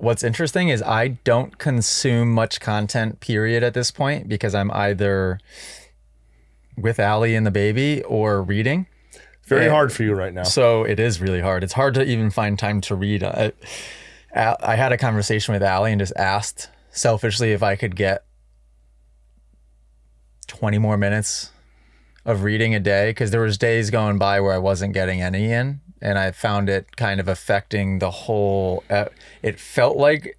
what's interesting is I don't consume much content, period, at this point, because I'm either with Allie and the baby or reading. Very hard for you right now. So it is really hard. It's hard to even find time to read. I had a conversation with Allie and just asked selfishly if I could get 20 more minutes of reading a day, because there was days going by where I wasn't getting any in, and I found it kind of affecting the whole. It felt like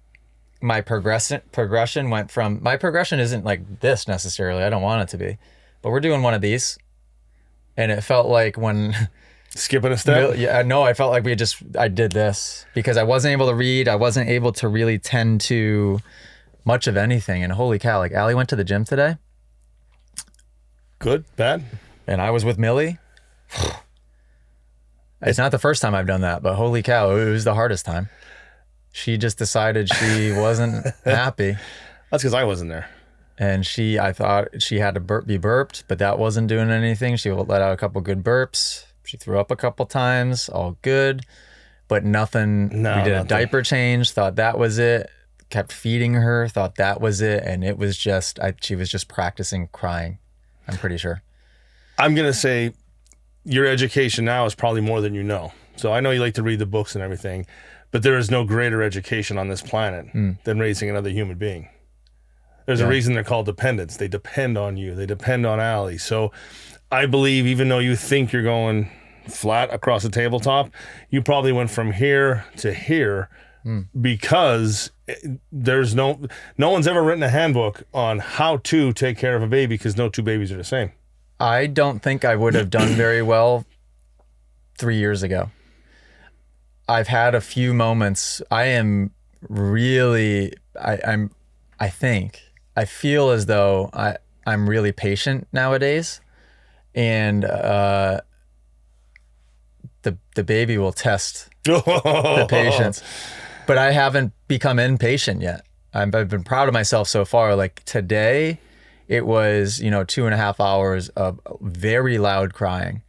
my progression went from, my progression isn't like this necessarily. I don't want it to be, but we're doing one of these. And it felt like when skipping a step. Yeah, no, I felt like I did this because I wasn't able to read. I wasn't able to really tend to much of anything. And holy cow, like Allie went to the gym today. Good, bad. And I was with Millie. It's not the first time I've done that, but holy cow, it was the hardest time. She just decided she wasn't happy. That's because I wasn't there. And I thought she had to be burped, but that wasn't doing anything. She let out a couple good burps. She threw up a couple times, all good, but nothing. No, we did nothing. A diaper change, thought that was it. Kept feeding her, thought that was it. And it was just, she was just practicing crying, I'm pretty sure. I'm going to say your education now is probably more than you know. So I know you like to read the books and everything, but there is no greater education on this planet than raising another human being. There's a reason they're called dependents. They depend on you. They depend on Allie. So I believe even though you think you're going flat across the tabletop, you probably went from here to here because there's no one's ever written a handbook on how to take care of a baby, because no two babies are the same. I don't think I would have done very well 3 years ago. I've had a few moments. I am really, I feel as though I'm really patient nowadays, and the baby will test the patience. But I haven't become impatient yet. I've been proud of myself so far. Like today, it was 2.5 hours of very loud crying.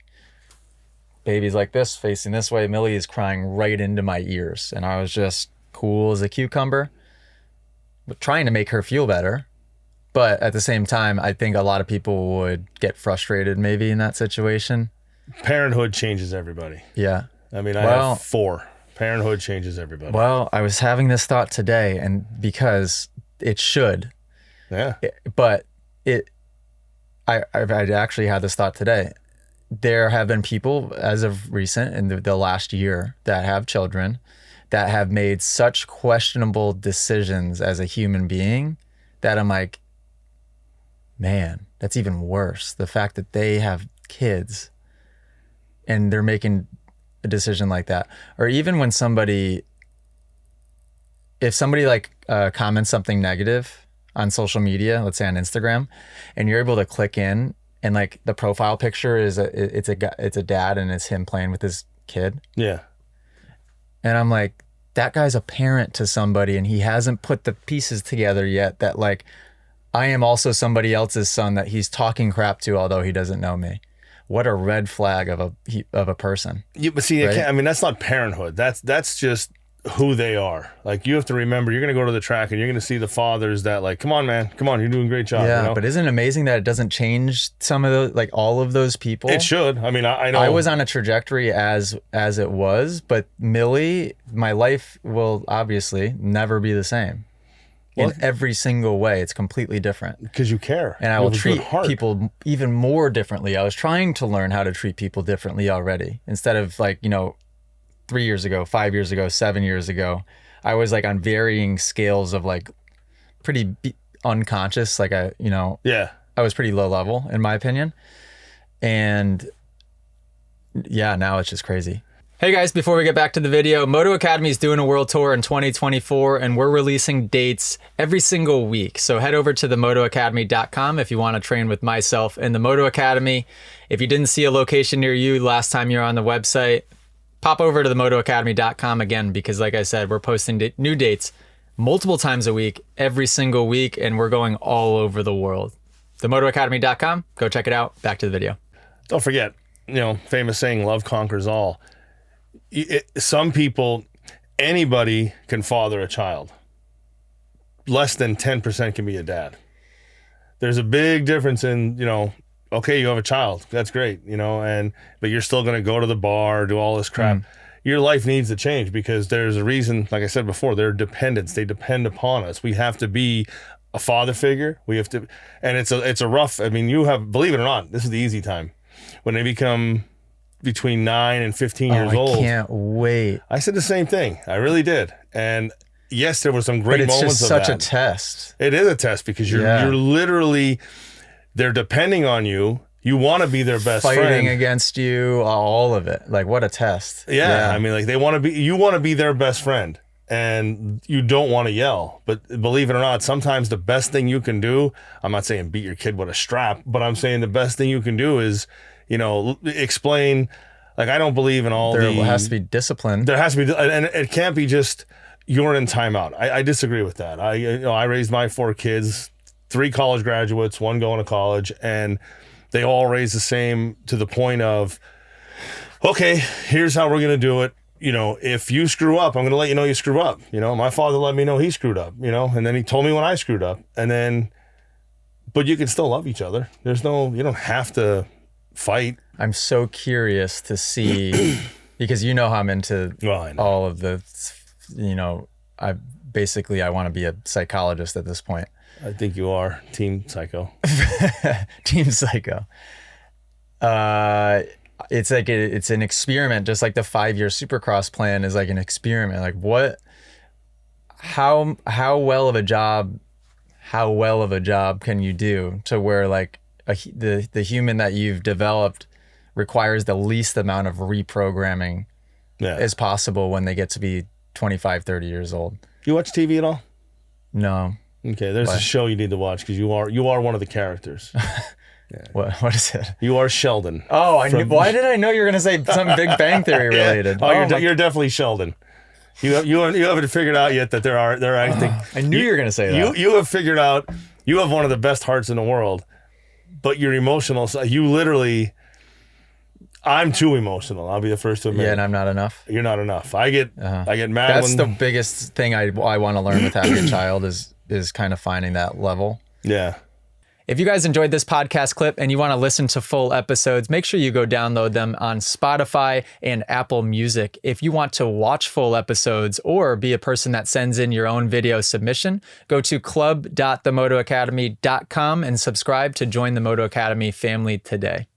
Baby's like this, facing this way. Millie is crying right into my ears, and I was just cool as a cucumber, but trying to make her feel better. But at the same time, I think a lot of people would get frustrated maybe in that situation. Parenthood changes everybody. Yeah. I mean, I have 4. Parenthood changes everybody. Well, I was having this thought today, and because it should. Yeah. I've actually had this thought today. There have been people as of recent in the last year that have children that have made such questionable decisions as a human being that I'm like, man, that's even worse. The fact that they have kids and they're making a decision like that. Or even when if somebody like comments something negative on social media, let's say on Instagram, and you're able to click in and like the profile picture is it's a dad and it's him playing with his kid. Yeah. And I'm like, that guy's a parent to somebody and he hasn't put the pieces together yet that like, I am also somebody else's son that he's talking crap to, although he doesn't know me. What a red flag of a person. But see, right? I mean, that's not parenthood. That's just who they are. Like, you have to remember, you're going to go to the track and you're going to see the fathers that like, come on, man, come on, you're doing a great job. Yeah, but isn't it amazing that it doesn't change some of those, like all of those people? It should. I mean, I know. I was on a trajectory as it was, but Millie, my life will obviously never be the same. In every single way, it's completely different. Because you care. And I will treat people even more differently. I was trying to learn how to treat people differently already. Instead of like, 3 years ago, 5 years ago, 7 years ago, I was like on varying scales of like pretty unconscious. Like I was pretty low level in my opinion. And yeah, now it's just crazy. Hey guys, before we get back to the video, Moto Academy is doing a world tour in 2024 and we're releasing dates every single week. So head over to themotoacademy.com if you want to train with myself and the Moto Academy. If you didn't see a location near you last time you're on the website, pop over to themotoacademy.com again, because like I said, we're posting new dates multiple times a week, every single week, and we're going all over the world. Themotoacademy.com, go check it out. Back to the video. Don't forget, famous saying, love conquers all. Some people, anybody can father a child. Less than 10% can be a dad. There's a big difference in, okay, you have a child. That's great, but you're still going to go to the bar, do all this crap. Your life needs to change because there's a reason, like I said before, they're dependents. They depend upon us. We have to be a father figure. We have to, and it's a rough, believe it or not, this is the easy time. When they become between 9 and 15 years old. I can't wait. I said the same thing. I really did. And yes, there were some great moments of that. But it's just such a test. It is a test because you're literally, they're depending on you. You want to be their best friend. Fighting against you, all of it. Like, what a test. Yeah. You want to be their best friend and you don't want to yell. But believe it or not, sometimes the best thing you can do, I'm not saying beat your kid with a strap, but I'm saying the best thing you can do is, explain, like, I don't believe in all There has to be discipline. There has to be, and it can't be just, you're in timeout. I disagree with that. I raised my 4 kids, 3 college graduates, 1 going to college, and they all raised the same to the point of, okay, here's how we're going to do it. If you screw up, I'm going to let you know you screw up. My father let me know he screwed up, and then he told me when I screwed up. And then, but you can still love each other. You don't have to fight. I'm so curious to see, because how I'm into all of the, I want to be a psychologist at this point. I think you are Team Psycho. Team Psycho. It's like it's an experiment, just like the 5-year Supercross plan is like an experiment. Like how well of a job can you do to where like the human that you've developed requires the least amount of reprogramming as possible when they get to be 25, 30 years old. You watch TV at all? No. Okay, there's a show you need to watch because you are one of the characters. Yeah. What is it? You are Sheldon. Oh, why did I know you were going to say something Big Bang Theory related? Yeah. You're definitely Sheldon. You haven't figured out yet that there are I think I knew you were going to say that. You have figured out you have one of the best hearts in the world, but your emotional side, you literally. I'm too emotional. I'll be the first to admit. Yeah, and I'm not enough. You're not enough. I get mad. That's the biggest thing I want to learn with having a child is kind of finding that level. Yeah. If you guys enjoyed this podcast clip and you want to listen to full episodes, make sure you go download them on Spotify and Apple Music. If you want to watch full episodes or be a person that sends in your own video submission, go to club.themotoacademy.com and subscribe to join the Moto Academy family today.